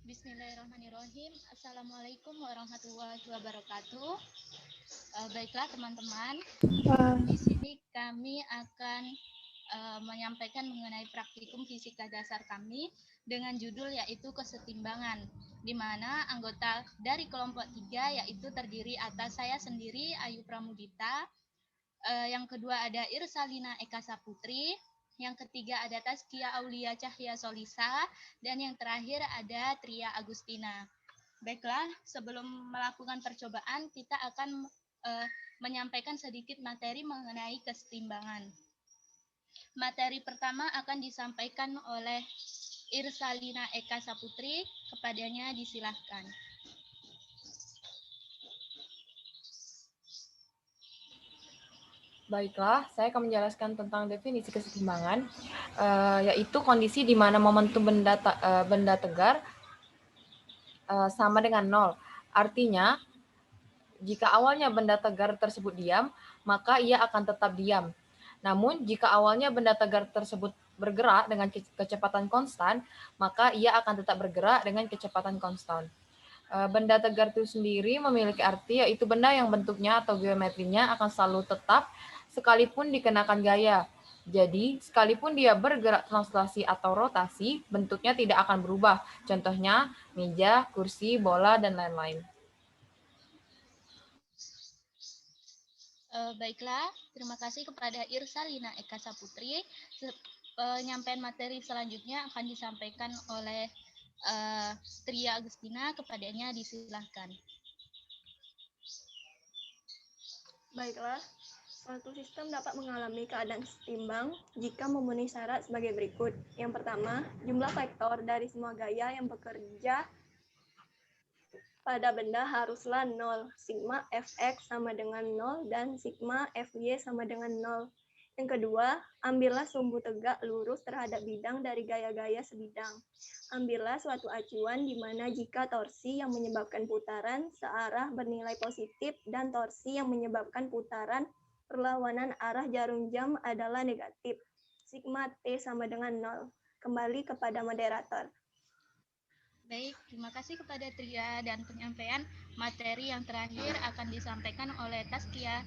Bismillahirrahmanirrahim. Assalamualaikum warahmatullahi wabarakatuh. Baiklah teman-teman, di sini kami akan menyampaikan mengenai praktikum fisika dasar kami dengan judul yaitu kesetimbangan, di mana anggota dari kelompok 3 yaitu terdiri atas saya sendiri Ayu Pramudita, yang kedua ada Irsalina Eka Saputri, yang ketiga ada Taskia Aulia Cahya Solisa, dan yang terakhir ada Tria Agustina. Baiklah, sebelum melakukan percobaan, kita akan menyampaikan sedikit materi mengenai kesetimbangan. Materi pertama akan disampaikan oleh Irsalina Eka Saputri, kepadanya disilahkan. Baiklah, saya akan menjelaskan tentang definisi kesetimbangan, yaitu kondisi di mana momentum benda tegar sama dengan nol. Artinya, jika awalnya benda tegar tersebut diam, maka ia akan tetap diam. Namun, jika awalnya benda tegar tersebut bergerak dengan kecepatan konstan, maka ia akan tetap bergerak dengan kecepatan konstan. Benda tegar itu sendiri memiliki arti, yaitu benda yang bentuknya atau geometrinya akan selalu tetap sekalipun dikenakan gaya. Jadi, sekalipun dia bergerak translasi atau rotasi, bentuknya tidak akan berubah. Contohnya, meja, kursi, bola, dan lain-lain. Baiklah, terima kasih kepada Irsalina Eka Saputri. Penyampaian materi selanjutnya akan disampaikan oleh Tria Agustina, kepadanya disilahkan. Baiklah, suatu sistem dapat mengalami keadaan setimbang jika memenuhi syarat sebagai berikut. Yang pertama, jumlah vektor dari semua gaya yang bekerja pada benda haruslah 0. Sigma Fx sama dengan 0 dan sigma Fy sama dengan 0. Yang kedua, ambillah sumbu tegak lurus terhadap bidang dari gaya-gaya sebidang. Ambillah suatu acuan di mana jika torsi yang menyebabkan putaran searah bernilai positif dan torsi yang menyebabkan putaran perlawanan arah jarum jam adalah negatif. Sigma T sama dengan 0. Kembali kepada moderator. Baik, terima kasih kepada Tria, dan penyampaian materi yang terakhir akan disampaikan oleh Taskia,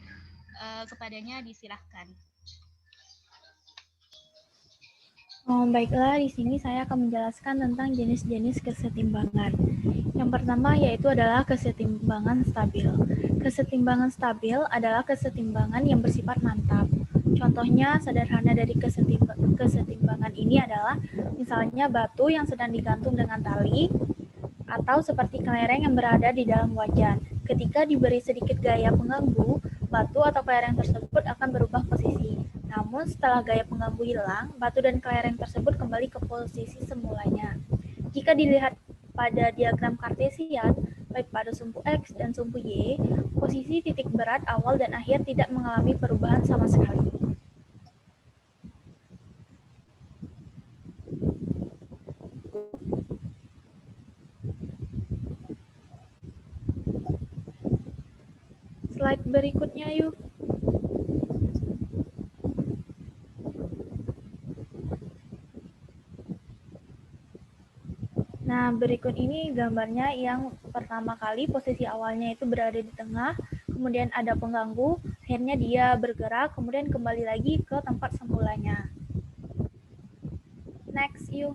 kepadanya disilahkan. Baiklah, di sini saya akan menjelaskan tentang jenis-jenis kesetimbangan. Yang pertama yaitu adalah kesetimbangan stabil. Kesetimbangan stabil adalah kesetimbangan yang bersifat mantap. Contohnya sederhana dari kesetimbangan ini adalah misalnya batu yang sedang digantung dengan tali, atau seperti kelereng yang berada di dalam wajan. Ketika diberi sedikit gaya pengganggu, batu atau kelereng tersebut akan berubah posisi. Namun setelah gaya pengganggu hilang, batu dan kelereng tersebut kembali ke posisi semulanya. Jika dilihat pada diagram kartesian, baik pada sumbu X dan sumbu Y, posisi titik berat awal dan akhir tidak mengalami perubahan sama sekali. Slide berikutnya yuk. Nah, berikut ini gambarnya yang pertama kali posisi awalnya itu berada di tengah, kemudian ada pengganggu, akhirnya dia bergerak, kemudian kembali lagi ke tempat semulanya. Next, yuk.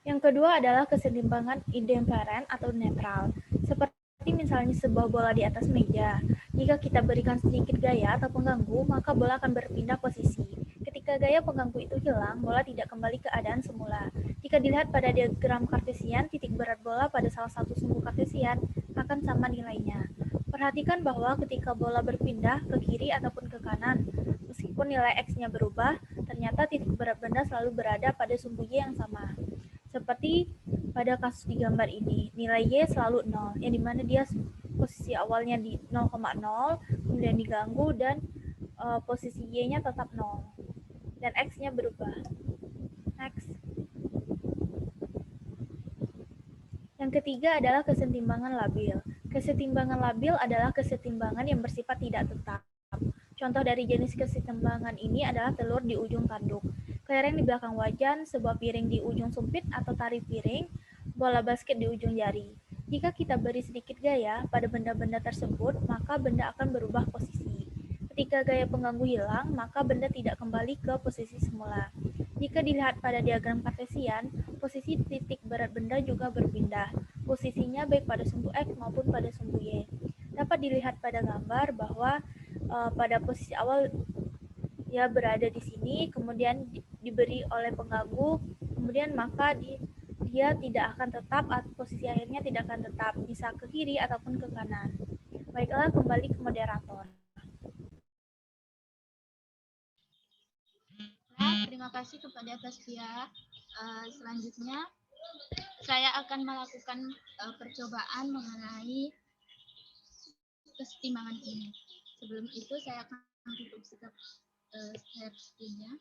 Yang kedua adalah kesetimbangan indiferen atau netral. Seperti misalnya sebuah bola di atas meja. Jika kita berikan sedikit gaya atau pengganggu, maka bola akan berpindah posisi. Ketika gaya pengganggu itu hilang, bola tidak kembali ke keadaan semula. Jika dilihat pada diagram kartesian, titik berat bola pada salah satu sumbu kartesian akan sama nilainya. Perhatikan bahwa ketika bola berpindah ke kiri ataupun ke kanan, meskipun nilai X-nya berubah, ternyata titik berat benda selalu berada pada sumbu Y yang sama. Seperti pada kasus di gambar ini, nilai Y selalu 0, yang dimana dia posisi awalnya di 0,0, kemudian diganggu, dan posisi Y-nya tetap 0. Dan X-nya berubah. Next. Yang ketiga adalah kesetimbangan labil. Kesetimbangan labil adalah kesetimbangan yang bersifat tidak tetap. Contoh dari jenis kesetimbangan ini adalah telur di ujung tanduk. kelereng di belakang wajan, sebuah piring di ujung sumpit atau tali piring, bola basket di ujung jari. Jika kita beri sedikit gaya pada benda-benda tersebut, maka benda akan berubah posisi. Ketika gaya pengganggu hilang, maka benda tidak kembali ke posisi semula. Jika dilihat pada diagram kartesian, posisi titik berat benda juga berpindah. Posisinya baik pada sumbu X maupun pada sumbu Y. Dapat dilihat pada gambar bahwa pada posisi awal ia berada di sini, kemudian diberi oleh pengganggu, kemudian maka dia tidak akan tetap atau posisi akhirnya tidak akan tetap, bisa ke kiri ataupun ke kanan. Baiklah, kembali ke moderator. Terima kasih kepada Taskia. Selanjutnya saya akan melakukan percobaan mengenai kesetimbangan ini. Sebelum itu saya akan tutup share screen-nya.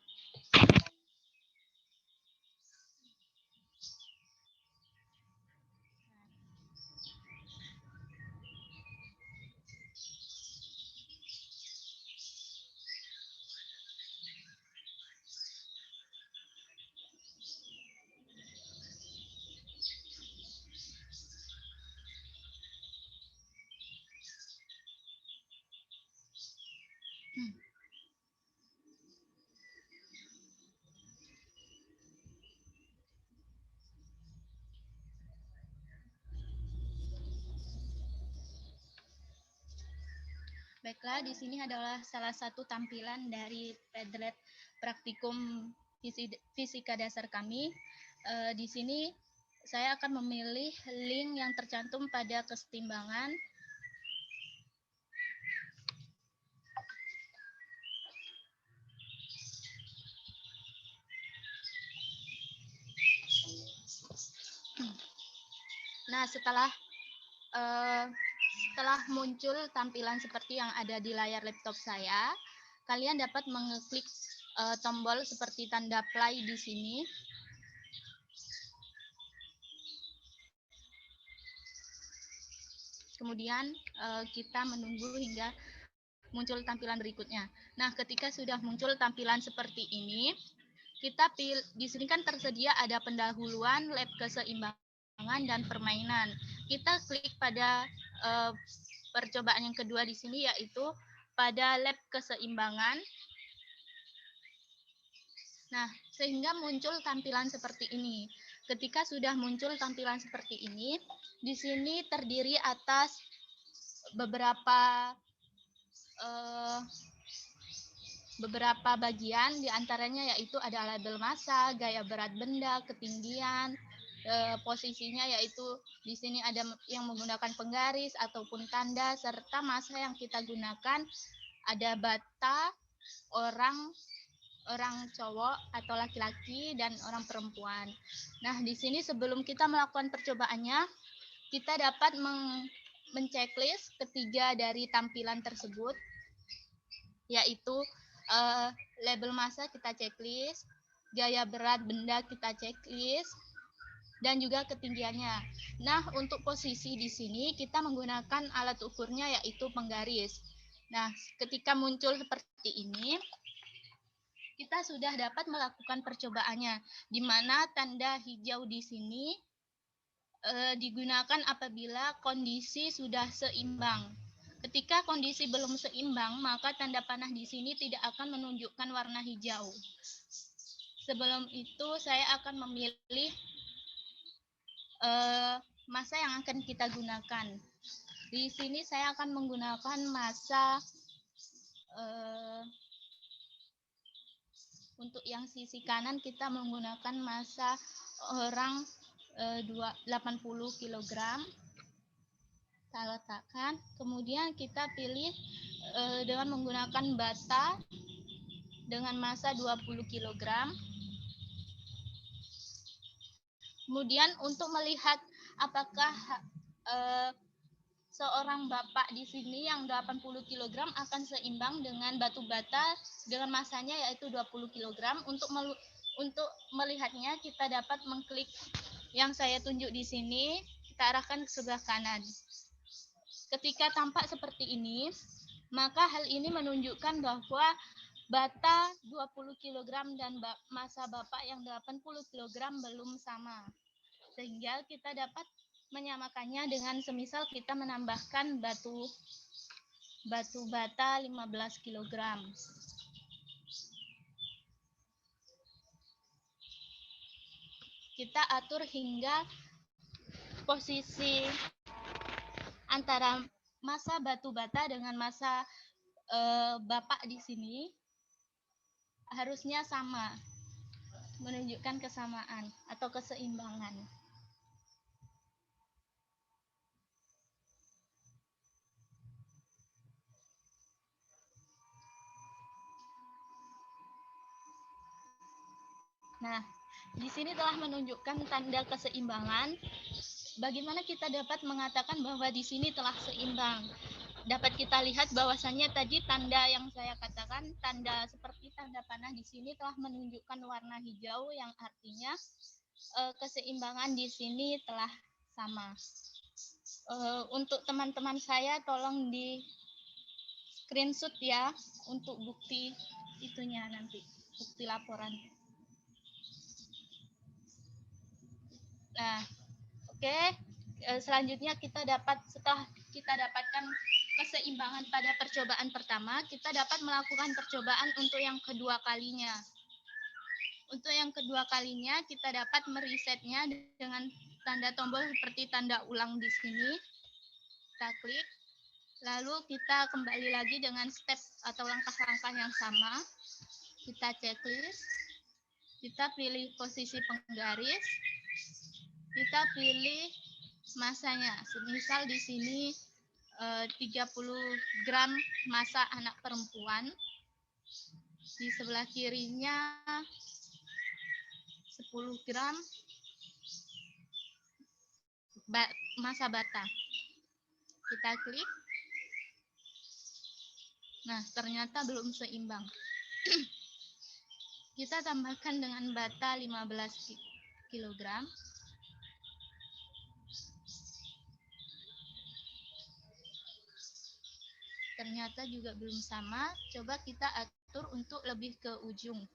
Baiklah, di sini adalah salah satu tampilan dari Padlet praktikum fisika dasar kami. Di sini saya akan memilih link yang tercantum pada kesetimbangan. Nah, setelah muncul tampilan seperti yang ada di layar laptop saya, kalian dapat mengeklik tombol seperti tanda play di sini. Kemudian kita menunggu hingga muncul tampilan berikutnya. Nah, ketika sudah muncul tampilan seperti ini, kita di sini kan tersedia ada pendahuluan, lab keseimbangan, dan permainan. Kita klik pada percobaan yang kedua di sini, yaitu pada lab keseimbangan. Nah, sehingga muncul tampilan seperti ini. Ketika sudah muncul tampilan seperti ini, di sini terdiri atas beberapa bagian, diantaranya yaitu ada label massa, gaya berat benda, ketinggian, posisinya yaitu di sini ada yang menggunakan penggaris ataupun tanda, serta massa yang kita gunakan ada bata, orang cowok atau laki-laki, dan orang perempuan. Nah, di sini sebelum kita melakukan percobaannya, kita dapat menceklis ketiga dari tampilan tersebut, yaitu label massa kita checklist, gaya berat benda kita checklist, dan juga ketinggiannya. Nah, untuk posisi di sini kita menggunakan alat ukurnya yaitu penggaris. Nah, ketika muncul seperti ini, kita sudah dapat melakukan percobaannya, di mana tanda hijau di sini digunakan apabila kondisi sudah seimbang. Ketika kondisi belum seimbang, maka tanda panah di sini tidak akan menunjukkan warna hijau. Sebelum itu, saya akan memilih massa yang akan kita gunakan. Di sini saya akan menggunakan massa untuk yang sisi kanan kita menggunakan massa orang 80 kg. Kita letakkan, kemudian kita pilih dengan menggunakan bata dengan massa 20 kg. Kemudian untuk melihat apakah seorang bapak di sini yang 80 kg akan seimbang dengan batu bata dengan massanya yaitu 20 kg. Untuk melihatnya kita dapat mengklik yang saya tunjuk di sini, kita arahkan ke sebelah kanan. Ketika tampak seperti ini, maka hal ini menunjukkan bahwa bata 20 kg dan massa Bapak yang 80 kg belum sama. Sehingga kita dapat menyamakannya dengan semisal kita menambahkan batu bata 15 kg. Kita atur hingga posisi antara massa batu bata dengan massa Bapak di sini harusnya sama, menunjukkan kesamaan atau keseimbangan. Nah, di sini telah menunjukkan tanda keseimbangan. Bagaimana kita dapat mengatakan bahwa di sini telah seimbang? Dapat kita lihat bahwasannya tadi tanda yang saya katakan, tanda seperti tanda panah di sini telah menunjukkan warna hijau yang artinya keseimbangan di sini telah sama. Untuk teman-teman saya tolong di screenshot ya untuk bukti itunya nanti, bukti laporan. Nah, oke. Selanjutnya setelah kita dapatkan keseimbangan pada percobaan pertama, kita dapat melakukan percobaan untuk yang kedua kalinya. Untuk yang kedua kalinya, kita dapat meresetnya dengan tanda tombol seperti tanda ulang di sini. Kita klik, lalu kita kembali lagi dengan step atau langkah-langkah yang sama. Kita checklist, kita pilih posisi penggaris, kita pilih masanya. Misal di sini 30 gram massa anak perempuan. Di sebelah kirinya 10 gram massa bata. Kita klik. Nah, ternyata belum seimbang. Kita tambahkan dengan bata 15 kg. Ternyata juga belum sama. Coba kita atur untuk lebih ke ujung.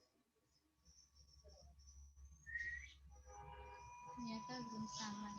Ternyata belum sama.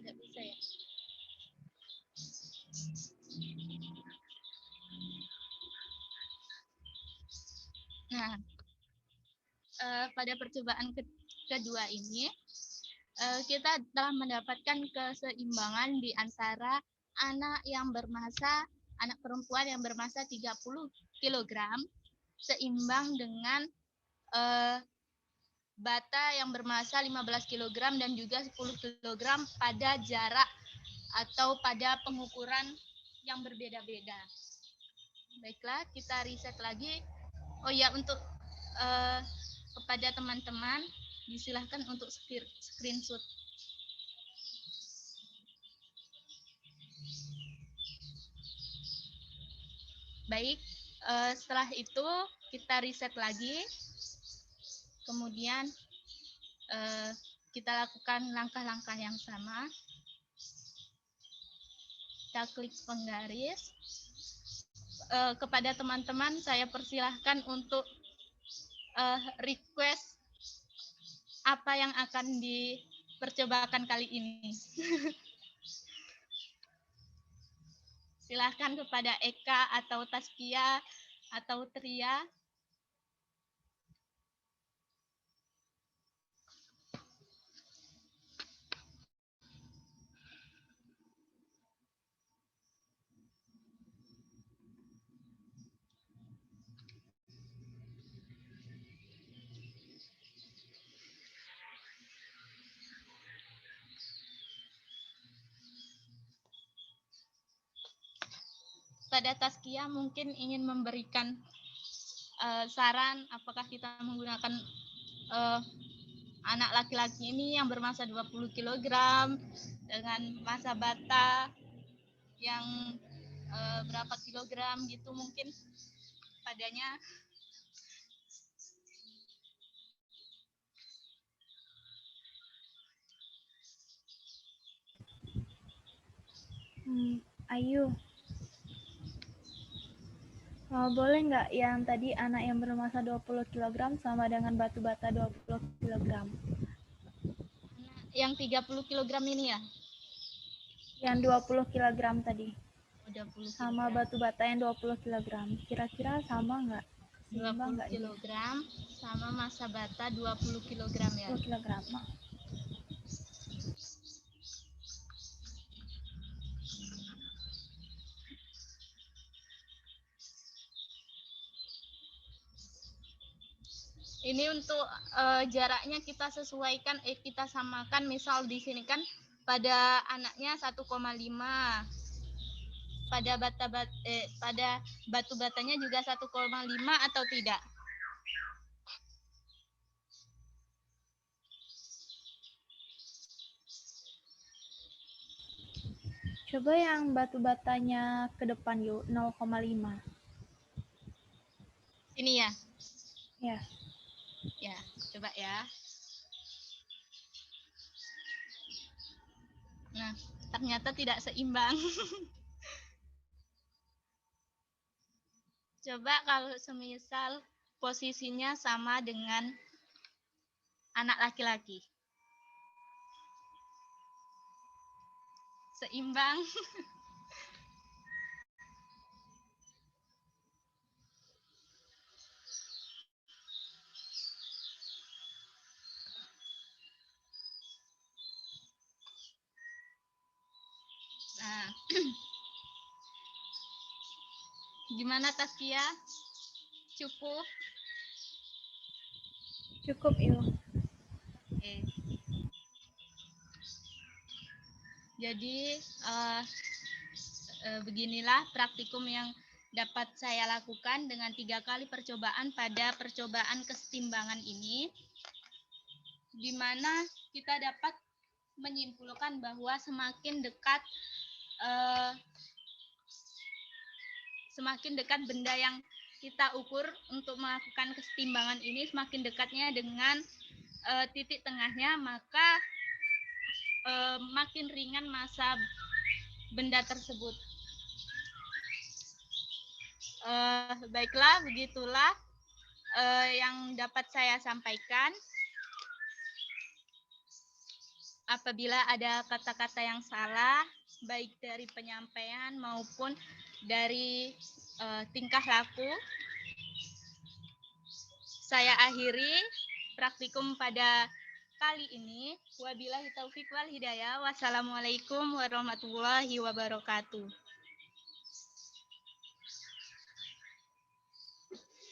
Tidak bisa ya. Nah, pada percobaan kedua ini, kita telah mendapatkan keseimbangan di antara anak perempuan yang bermassa 30 kg seimbang dengan bata yang bermassa 15 kg dan juga 10 kg pada jarak atau pada pengukuran yang berbeda-beda. Baiklah, kita reset lagi. Oh ya, untuk kepada teman-teman disilahkan untuk screenshot. Baik, setelah itu kita reset lagi. Kemudian kita lakukan langkah-langkah yang sama. Kita klik penggaris. Kepada teman-teman saya persilahkan untuk request apa yang akan dipercobakan kali ini. Silahkan kepada Eka atau Taskia atau Tria. Pada Taskia mungkin ingin memberikan saran apakah kita menggunakan anak laki-laki ini yang bermassa 20 kg dengan massa bata yang berapa kilogram gitu mungkin padanya. Ayu, boleh nggak yang tadi anak yang bermassa 20 kg sama dengan batu bata 20 kg? Yang 30 kg ini ya? Yang 20 kg tadi. 20 sama kg. batu bata yang 20 kg. Kira-kira sama nggak? 20 kg sama massa bata 20 kg ya? 20 kg. Ini untuk jaraknya kita sesuaikan, kita samakan. Misal di sini kan pada anaknya 1,5. Pada batu batanya juga 1,5 atau tidak? Coba yang batu batanya ke depan yuk, 0,5. Ini ya? Ya. Ya, coba ya. Nah, ternyata tidak seimbang. Coba kalau semisal posisinya sama dengan anak laki-laki. Seimbang. Nah, gimana Taskia? Cukup? Cukup yuk. Oke. Jadi beginilah praktikum yang dapat saya lakukan dengan 3 kali percobaan pada percobaan kesetimbangan ini, di mana kita dapat menyimpulkan bahwa semakin dekat benda yang kita ukur untuk melakukan kesetimbangan ini, semakin dekatnya dengan titik tengahnya, maka makin ringan massa benda tersebut. Baiklah, begitulah yang dapat saya sampaikan. Apabila ada kata-kata yang salah, baik dari penyampaian maupun dari tingkah laku, saya akhiri praktikum pada kali ini. Wabillahi taufik wal hidayah. Wassalamualaikum warahmatullahi wabarakatuh.